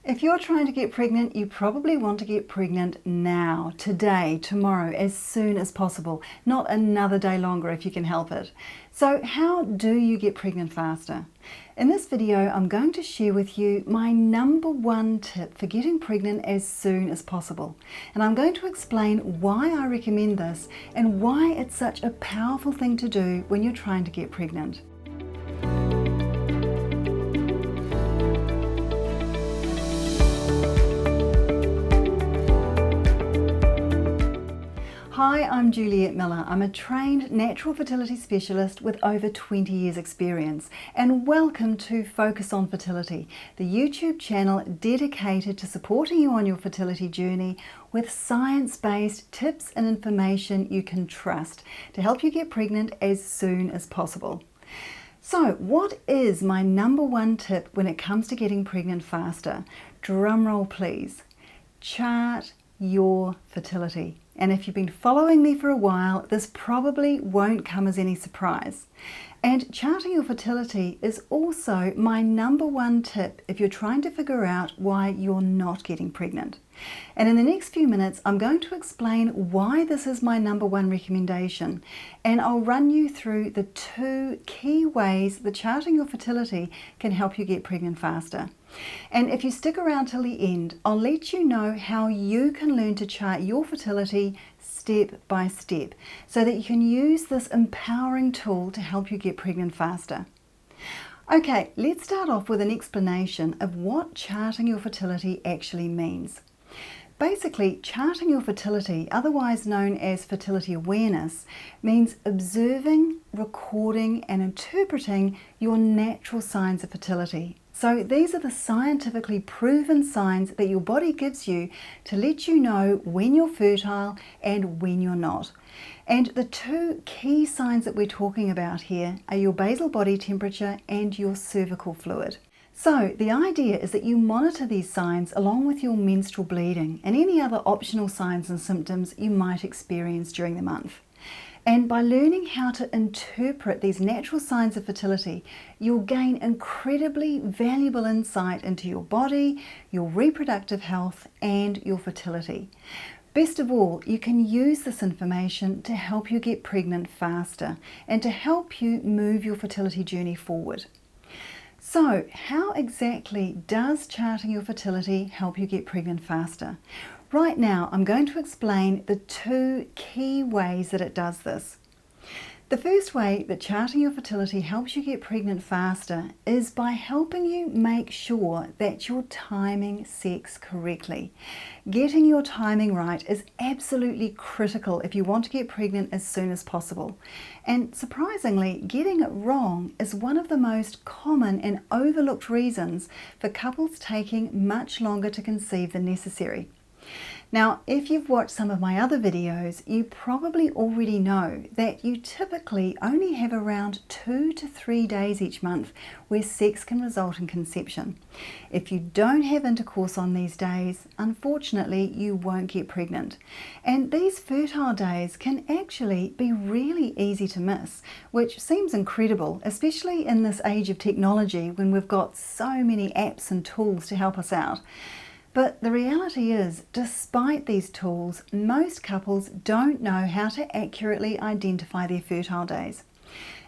If you're trying to get pregnant, you probably want to get pregnant now, today, tomorrow, as soon as possible, not another day longer if you can help it. So how do you get pregnant faster? In this video, I'm going to share with you my #1 tip for getting pregnant as soon as possible. And I'm going to explain why I recommend this and why it's such a powerful thing to do when you're trying to get pregnant. Hi, I'm Juliette Millar. I'm a trained natural fertility specialist with over 20 years experience, and welcome to Focus on Fertility, the YouTube channel dedicated to supporting you on your fertility journey with science-based tips and information you can trust to help you get pregnant as soon as possible. So, what is my #1 tip when it comes to getting pregnant faster? Drum roll please. Chart your fertility. And if you've been following me for a while, this probably won't come as any surprise. And charting your fertility is also my #1 tip if you're trying to figure out why you're not getting pregnant. And in the next few minutes, I'm going to explain why this is my #1 recommendation. And I'll run you through the 2 key ways that charting your fertility can help you get pregnant faster. And if you stick around till the end, I'll let you know how you can learn to chart your fertility step by step so that you can use this empowering tool to help you get pregnant faster. Okay, let's start off with an explanation of what charting your fertility actually means. Basically, charting your fertility, otherwise known as fertility awareness, means observing, recording and interpreting your natural signs of fertility. So these are the scientifically proven signs that your body gives you to let you know when you're fertile and when you're not. And the 2 key signs that we're talking about here are your basal body temperature and your cervical fluid. So the idea is that you monitor these signs along with your menstrual bleeding and any other optional signs and symptoms you might experience during the month. And by learning how to interpret these natural signs of fertility, you'll gain incredibly valuable insight into your body, your reproductive health, and your fertility. Best of all, you can use this information to help you get pregnant faster and to help you move your fertility journey forward. So, how exactly does charting your fertility help you get pregnant faster? Right now, I'm going to explain the 2 key ways that it does this. The first way that charting your fertility helps you get pregnant faster is by helping you make sure that you're timing sex correctly. Getting your timing right is absolutely critical if you want to get pregnant as soon as possible. And surprisingly, getting it wrong is one of the most common and overlooked reasons for couples taking much longer to conceive than necessary. Now, if you've watched some of my other videos, you probably already know that you typically only have around 2 to 3 days each month where sex can result in conception. If you don't have intercourse on these days, unfortunately, you won't get pregnant. And these fertile days can actually be really easy to miss, which seems incredible, especially in this age of technology when we've got so many apps and tools to help us out. But the reality is, despite these tools, most couples don't know how to accurately identify their fertile days.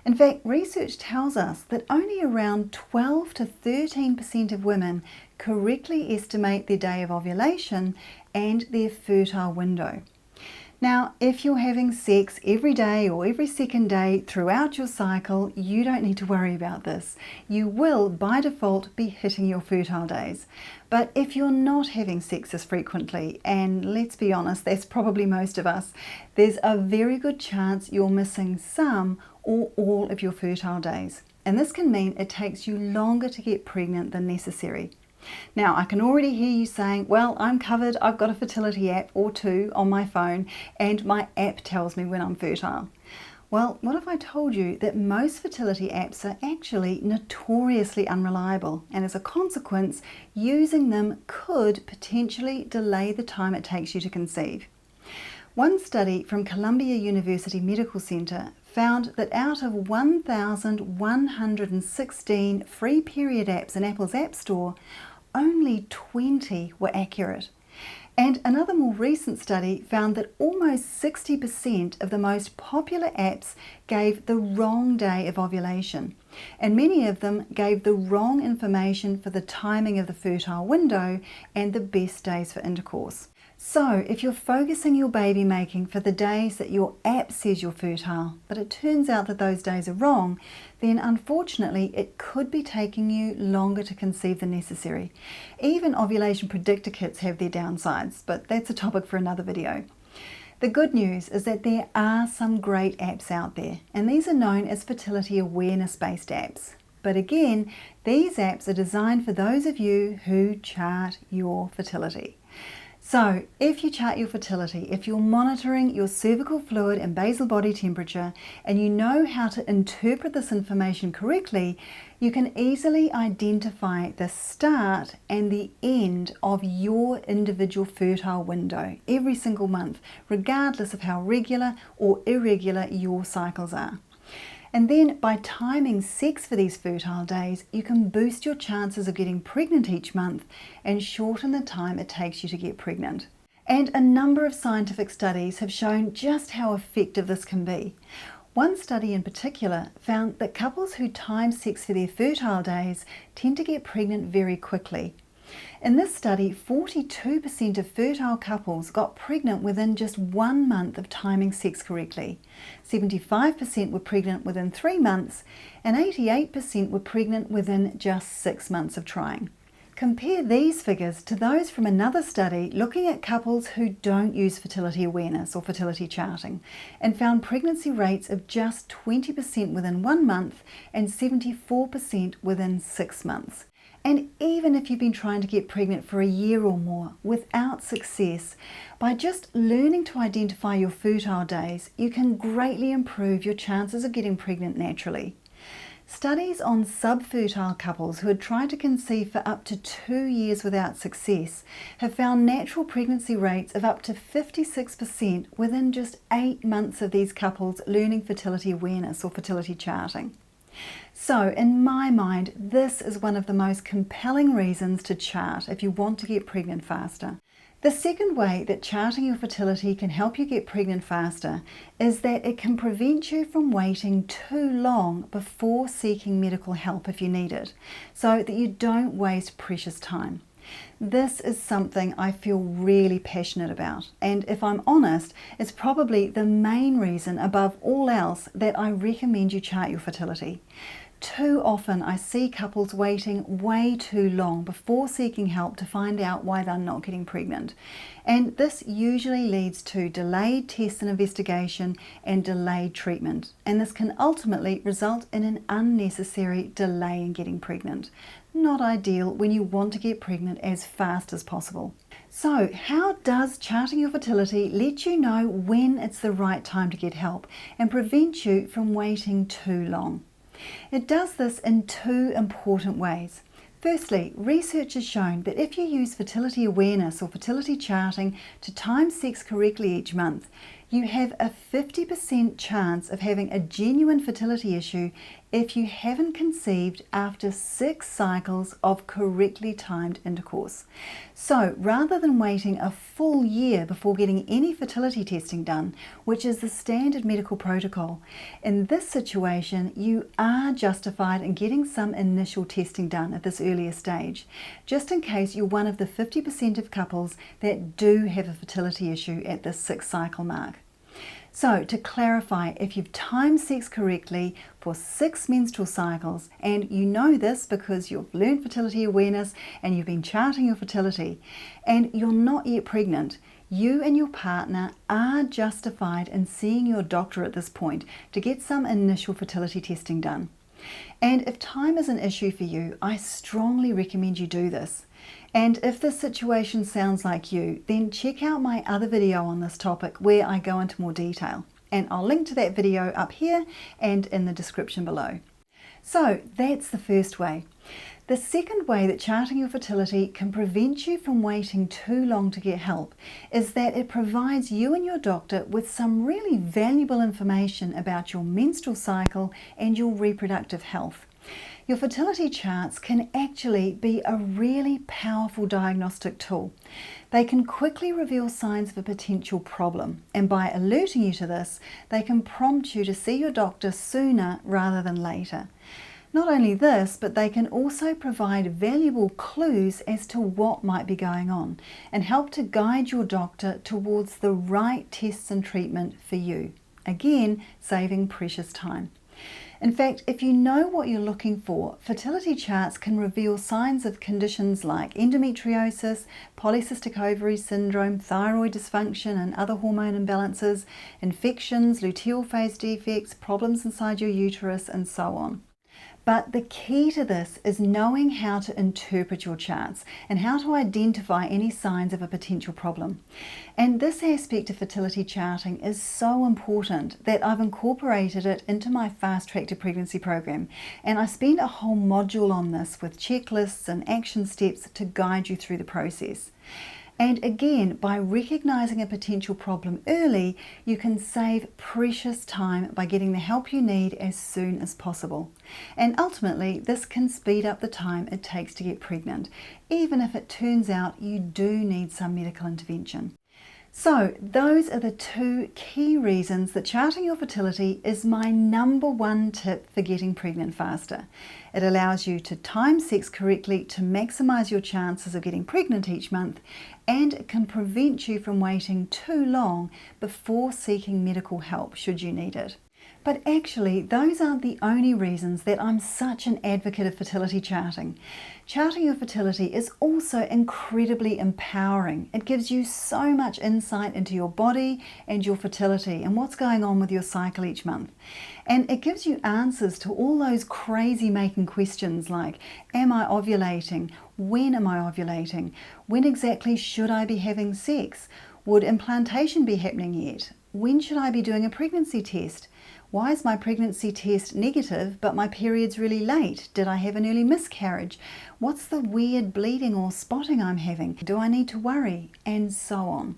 In fact, research tells us that only around 12 to 13% of women correctly estimate their day of ovulation and their fertile window. Now, if you're having sex every day or every second day throughout your cycle, you don't need to worry about this. You will, by default, be hitting your fertile days. But if you're not having sex as frequently, and let's be honest, that's probably most of us, there's a very good chance you're missing some or all of your fertile days. And this can mean it takes you longer to get pregnant than necessary. Now, I can already hear you saying, well, I'm covered, I've got a fertility app or 2 on my phone, and my app tells me when I'm fertile. Well, what if I told you that most fertility apps are actually notoriously unreliable, and as a consequence, using them could potentially delay the time it takes you to conceive? One study from Columbia University Medical Center found that out of 1,116 free period apps in Apple's App Store, only 20 were accurate. And another more recent study found that almost 60% of the most popular apps gave the wrong day of ovulation, and many of them gave the wrong information for the timing of the fertile window and the best days for intercourse. So if you're focusing your baby making for the days that your app says you're fertile, but it turns out that those days are wrong, then unfortunately it could be taking you longer to conceive than necessary. Even ovulation predictor kits have their downsides, but that's a topic for another video. The good news is that there are some great apps out there, and these are known as fertility awareness-based apps. But again, these apps are designed for those of you who chart your fertility. So if you chart your fertility, if you're monitoring your cervical fluid and basal body temperature, and you know how to interpret this information correctly, you can easily identify the start and the end of your individual fertile window every single month, regardless of how regular or irregular your cycles are. And then by timing sex for these fertile days, you can boost your chances of getting pregnant each month and shorten the time it takes you to get pregnant. And a number of scientific studies have shown just how effective this can be. One study in particular found that couples who time sex for their fertile days tend to get pregnant very quickly. In this study, 42% of fertile couples got pregnant within just 1 month of timing sex correctly. 75% were pregnant within 3 months, and 88% were pregnant within just 6 months of trying. Compare these figures to those from another study looking at couples who don't use fertility awareness or fertility charting, and found pregnancy rates of just 20% within 1 month and 74% within 6 months. And even if you've been trying to get pregnant for a year or more without success, by just learning to identify your fertile days, you can greatly improve your chances of getting pregnant naturally. Studies on subfertile couples who had tried to conceive for up to 2 years without success have found natural pregnancy rates of up to 56% within just 8 months of these couples learning fertility awareness or fertility charting. So in my mind, this is one of the most compelling reasons to chart if you want to get pregnant faster. The second way that charting your fertility can help you get pregnant faster is that it can prevent you from waiting too long before seeking medical help if you need it, so that you don't waste precious time. This is something I feel really passionate about, and if I'm honest, it's probably the main reason above all else that I recommend you chart your fertility. Too often I see couples waiting way too long before seeking help to find out why they're not getting pregnant. And this usually leads to delayed tests and investigation and delayed treatment. And this can ultimately result in an unnecessary delay in getting pregnant. Not ideal when you want to get pregnant as fast as possible. So how does charting your fertility let you know when it's the right time to get help and prevent you from waiting too long? It does this in 2 important ways. Firstly, research has shown that if you use fertility awareness or fertility charting to time sex correctly each month, you have a 50% chance of having a genuine fertility issue if you haven't conceived after 6 cycles of correctly timed intercourse. So rather than waiting a full year before getting any fertility testing done, which is the standard medical protocol, in this situation you are justified in getting some initial testing done at this earlier stage, just in case you're one of the 50% of couples that do have a fertility issue at the 6th cycle mark. So to clarify, if you've timed sex correctly for 6 menstrual cycles, and you know this because you've learned fertility awareness and you've been charting your fertility, and you're not yet pregnant, you and your partner are justified in seeing your doctor at this point to get some initial fertility testing done. And if time is an issue for you, I strongly recommend you do this. And if this situation sounds like you, then check out my other video on this topic where I go into more detail. And I'll link to that video up here and in the description below. So that's the first way. The second way that charting your fertility can prevent you from waiting too long to get help is that it provides you and your doctor with some really valuable information about your menstrual cycle and your reproductive health. Your fertility charts can actually be a really powerful diagnostic tool. They can quickly reveal signs of a potential problem, and by alerting you to this, they can prompt you to see your doctor sooner rather than later. Not only this, but they can also provide valuable clues as to what might be going on and help to guide your doctor towards the right tests and treatment for you. Again, saving precious time. In fact, if you know what you're looking for, fertility charts can reveal signs of conditions like endometriosis, polycystic ovary syndrome, thyroid dysfunction and other hormone imbalances, infections, luteal phase defects, problems inside your uterus, and so on. But the key to this is knowing how to interpret your charts and how to identify any signs of a potential problem. And this aspect of fertility charting is so important that I've incorporated it into my Fast Track to Pregnancy program. And I spent a whole module on this with checklists and action steps to guide you through the process. And again, by recognizing a potential problem early, you can save precious time by getting the help you need as soon as possible. And ultimately, this can speed up the time it takes to get pregnant, even if it turns out you do need some medical intervention. So those are the two key reasons that charting your fertility is my #1 tip for getting pregnant faster. It allows you to time sex correctly to maximize your chances of getting pregnant each month, and it can prevent you from waiting too long before seeking medical help should you need it. But actually, those aren't the only reasons that I'm such an advocate of fertility charting. Charting your fertility is also incredibly empowering. It gives you so much insight into your body and your fertility and what's going on with your cycle each month. And it gives you answers to all those crazy making questions like, am I ovulating? When am I ovulating? When exactly should I be having sex? Would implantation be happening yet? When should I be doing a pregnancy test? Why is my pregnancy test negative but my period's really late? Did I have an early miscarriage? What's the weird bleeding or spotting I'm having? Do I need to worry? And so on.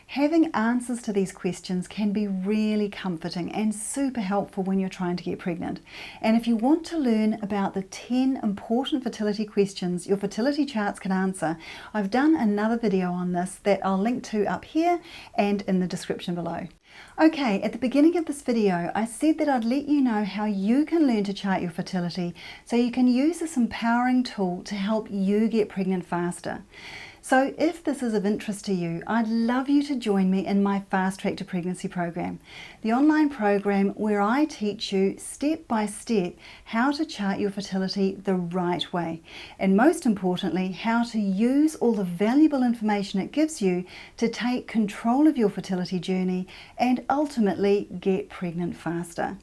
Having answers to these questions can be really comforting and super helpful when you're trying to get pregnant. And if you want to learn about the 10 important fertility questions your fertility charts can answer, I've done another video on this that I'll link to up here and in the description below. Okay, at the beginning of this video, I said that I'd let you know how you can learn to chart your fertility so you can use this empowering tool to help you get pregnant faster. So if this is of interest to you, I'd love you to join me in my Fast Track to Pregnancy program, the online program where I teach you step by step how to chart your fertility the right way, and most importantly, how to use all the valuable information it gives you to take control of your fertility journey and ultimately get pregnant faster.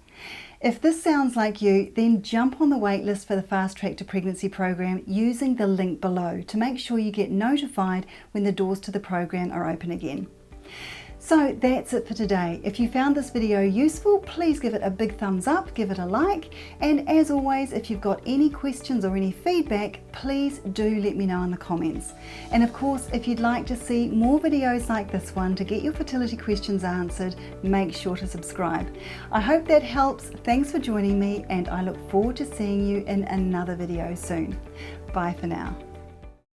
If this sounds like you, then jump on the waitlist for the Fast Track to Pregnancy program using the link below to make sure you get notified when the doors to the program are open again. So that's it for today. If you found this video useful, please give it a big thumbs up, give it a like, and as always, if you've got any questions or any feedback, please do let me know in the comments. And of course, if you'd like to see more videos like this one to get your fertility questions answered, make sure to subscribe. I hope that helps. Thanks for joining me, and I look forward to seeing you in another video soon. Bye for now.